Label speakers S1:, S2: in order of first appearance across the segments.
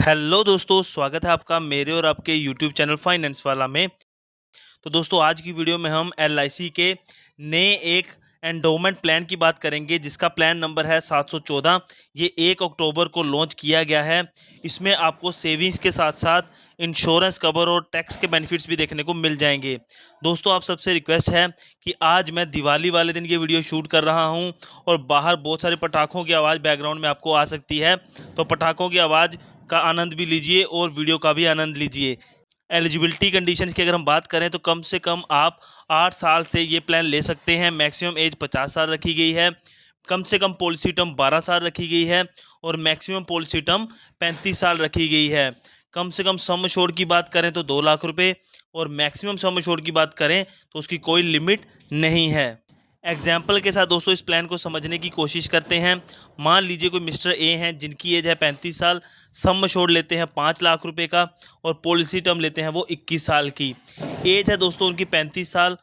S1: Hello दोस्तों, स्वागत है आपका मेरे और आपके यूट्यूब चैनल फाइनेंस वाला में। तो दोस्तों, आज की वीडियो में हम एलआईसी के नए एक एंडोमेंट प्लान की बात करेंगे जिसका प्लान नंबर है 714। ये 1 अक्टूबर को लॉन्च किया गया है। इसमें आपको सेविंग्स के साथ साथ इंश्योरेंस कवर और टैक्स के बेनिफिट्स भी देखने को मिल जाएंगे। दोस्तों, आप सबसे रिक्वेस्ट है कि आज मैं दिवाली वाले दिन ये वीडियो शूट कर रहा हूँ और बाहर बहुत सारे पटाखों की आवाज़ बैकग्राउंड में आपको आ सकती है, तो पटाखों की आवाज़ का आनंद भी लीजिए और वीडियो का भी आनंद लीजिए। एलिजिबिलिटी कंडीशंस की अगर हम बात करें तो कम से कम आप 8 साल से ये प्लान ले सकते हैं। मैक्सिमम एज 50 साल रखी गई है। कम से कम पॉलिसी टर्म 12 साल रखी गई है और मैक्सिमम पॉलिसी टर्म 35 साल रखी गई है। कम से कम सम एश्योर्ड की बात करें तो 2 लाख रुपए और मैक्सिमम सम एश्योर्ड की बात करें तो उसकी कोई लिमिट नहीं है। एग्जाम्पल के साथ दोस्तों इस प्लान को समझने की कोशिश करते हैं। मान लीजिए कोई मिस्टर ए हैं जिनकी एज है 35 साल, सम एश्योर्ड लेते हैं 5 लाख रुपए का और पॉलिसी टर्म लेते हैं वो 21 साल की। एज है दोस्तों उनकी 35 साल,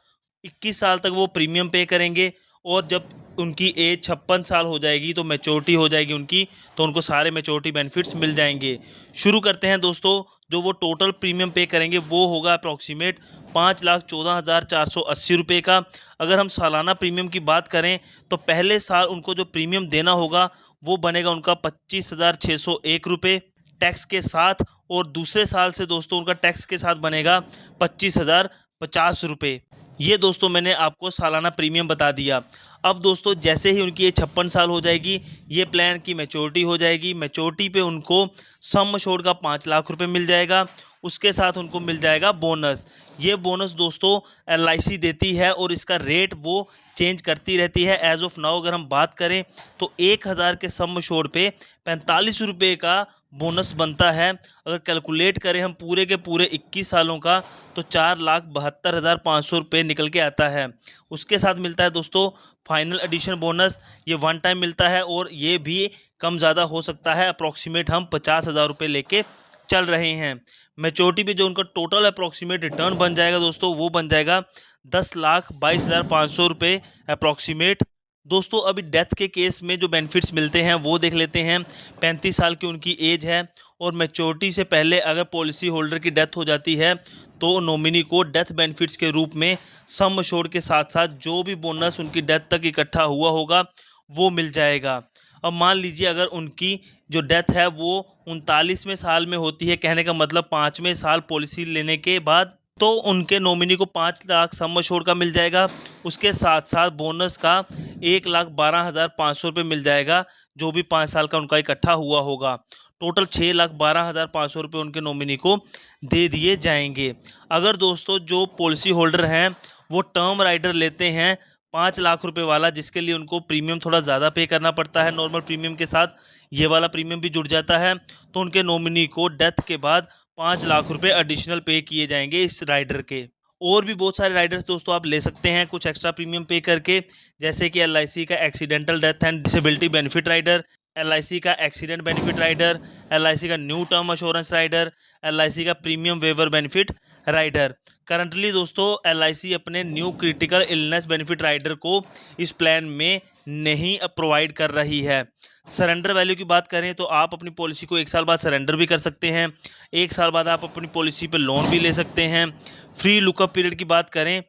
S1: 21 साल तक वो प्रीमियम पे करेंगे और जब उनकी एज 56 साल हो जाएगी तो मैच्योरिटी हो जाएगी उनकी, तो उनको सारे मैच्योरिटी बेनिफिट्स मिल जाएंगे। शुरू करते हैं दोस्तों। जो वो टोटल प्रीमियम पे करेंगे वो होगा अप्रॉक्सीमेट 5,14,480 रुपये का। अगर हम सालाना प्रीमियम की बात करें तो पहले साल उनको जो प्रीमियम देना होगा वो बनेगा उनका 25,601 रुपये टैक्स के साथ, और दूसरे साल से दोस्तों उनका टैक्स के साथ बनेगा 25,050 रुपये। ये दोस्तों मैंने आपको सालाना प्रीमियम बता दिया। अब दोस्तों जैसे ही उनकी ये 56 साल हो जाएगी, ये प्लान की मैच्योरिटी हो जाएगी। मैच्योरिटी पे उनको सम एश्योर्ड का 5 लाख रुपए मिल जाएगा। उसके साथ उनको मिल जाएगा बोनस। ये बोनस दोस्तों एलआईसी देती है और इसका रेट वो चेंज करती रहती है। एज ऑफ नाउ अगर हम बात करें तो 1000 के सम एश्योर्ड पे 45 रुपये का बोनस बनता है। अगर कैलकुलेट करें हम पूरे के पूरे 21 सालों का तो 4,72,500 रुपये निकल के आता है। उसके साथ मिलता है दोस्तों फाइनल एडिशन बोनस। ये वन टाइम मिलता है और ये भी कम ज़्यादा हो सकता है। अप्रॉक्सीमेट हम 50,000 रुपये लेके चल रहे हैं। मैच्योरिटी पे जो उनका टोटल अप्रॉक्सीमेट रिटर्न बन जाएगा दोस्तों वो बन जाएगा 10,22,500 रुपये अप्रॉक्सीमेट। दोस्तों अभी डेथ के केस में जो बेनिफिट्स मिलते हैं वो देख लेते हैं। 35 साल की उनकी एज है और मैच्योरिटी से पहले अगर पॉलिसी होल्डर की डेथ हो जाती है तो नॉमिनी को डेथ बेनिफिट्स के रूप में सम एश्योर्ड के साथ साथ जो भी बोनस उनकी डेथ तक इकट्ठा हुआ होगा वो मिल जाएगा। अब मान लीजिए अगर उनकी जो डेथ है वो 39वें साल में होती है, कहने का मतलब 5वें साल पॉलिसी लेने के बाद, तो उनके नॉमिनी को 5 लाख सम एश्योर्ड का मिल जाएगा। उसके साथ साथ बोनस का 1,12,500 रुपये मिल जाएगा जो भी 5 साल का उनका इकट्ठा हुआ होगा। टोटल 6,12,500 रुपये उनके नॉमिनी को दे दिए जाएंगे। अगर दोस्तों जो पॉलिसी होल्डर हैं वो टर्म राइडर लेते हैं 5 लाख रुपए वाला, जिसके लिए उनको प्रीमियम थोड़ा ज़्यादा पे करना पड़ता है, नॉर्मल प्रीमियम के साथ ये वाला प्रीमियम भी जुड़ जाता है, तो उनके नॉमिनी को डेथ के बाद 5 लाख रुपए एडिशनल पे किए जाएंगे इस राइडर के। और भी बहुत सारे राइडर्स दोस्तों आप ले सकते हैं कुछ एक्स्ट्रा प्रीमियम पे करके, जैसे कि एलआईसी का accidental death and disability benefit rider, LIC का एक्सीडेंट बेनिफिट राइडर, एलआईसी का new term assurance rider, LIC का premium waiver benefit rider. Currently दोस्तों एलआईसी अपने new critical illness benefit rider को इस प्लान में नहीं प्रोवाइड कर रही है। सरेंडर वैल्यू की बात करें तो आप अपनी पॉलिसी को 1 साल बाद सरेंडर भी कर सकते हैं। 1 साल बाद आप अपनी पॉलिसी पे लोन भी ले सकते हैं। फ्री लुकअप पीरियड की बात करें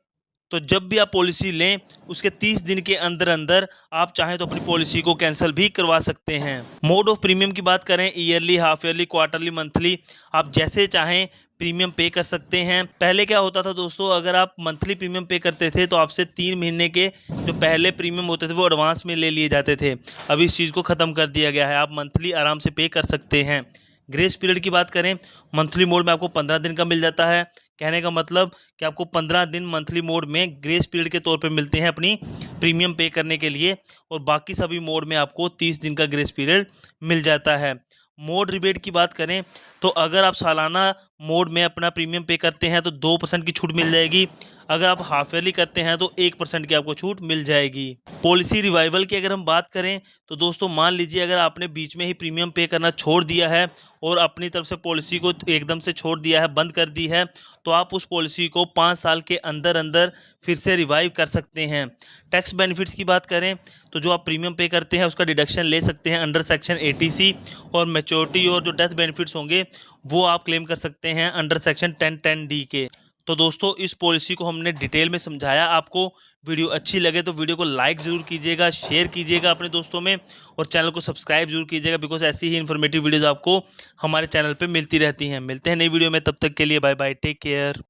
S1: तो जब भी आप पॉलिसी लें उसके 30 दिन के अंदर अंदर आप चाहें तो अपनी पॉलिसी को कैंसिल भी करवा सकते हैं। मोड ऑफ प्रीमियम की बात करें, yearly, half yearly, quarterly, monthly, आप जैसे चाहें प्रीमियम पे कर सकते हैं। पहले क्या होता था दोस्तों, अगर आप मंथली प्रीमियम पे करते थे तो आपसे 3 महीने के जो पहले प्रीमियम होते थे वो एडवांस में ले लिए जाते थे। अभी इस चीज़ को ख़त्म कर दिया गया है, आप मंथली आराम से पे कर सकते हैं। ग्रेस पीरियड की बात करें, मंथली मोड में आपको 15 दिन का मिल जाता है। कहने का मतलब कि आपको 15 दिन मंथली मोड में ग्रेस पीरियड के तौर पे मिलते हैं अपनी प्रीमियम पे करने के लिए, और बाकी सभी मोड में आपको 30 दिन का ग्रेस पीरियड मिल जाता है। मोड रिबेट की बात करें तो अगर आप सालाना मोड में अपना प्रीमियम पे करते हैं तो 2% की छूट मिल जाएगी। अगर आप हाफ ईयरली करते हैं तो 1% की आपको छूट मिल जाएगी। पॉलिसी रिवाइवल की अगर हम बात करें तो दोस्तों मान लीजिए अगर आपने बीच में ही प्रीमियम पे करना छोड़ दिया है और अपनी तरफ से पॉलिसी को एकदम से छोड़ दिया है, बंद कर दी है, तो आप उस पॉलिसी को 5 साल के अंदर अंदर फिर से रिवाइव कर सकते हैं। टैक्स बेनिफिट्स की बात करें तो जो आप प्रीमियम पे करते हैं उसका डिडक्शन ले सकते हैं अंडर सेक्शन 80C, और मैच्योरिटी और जो डेथ बेनिफिट्स होंगे वो आप क्लेम कर सकते हैं अंडर सेक्शन 1010D के। तो दोस्तों इस पॉलिसी को हमने डिटेल में समझाया आपको। वीडियो अच्छी लगे तो वीडियो को लाइक ज़रूर कीजिएगा, शेयर कीजिएगा अपने दोस्तों में, और चैनल को सब्सक्राइब जरूर कीजिएगा, बिकॉज ऐसी ही इन्फॉर्मेटिव वीडियोज़ आपको हमारे चैनल पे मिलती रहती हैं। मिलते हैं नई वीडियो में, तब तक के लिए बाय बाय, टेक केयर।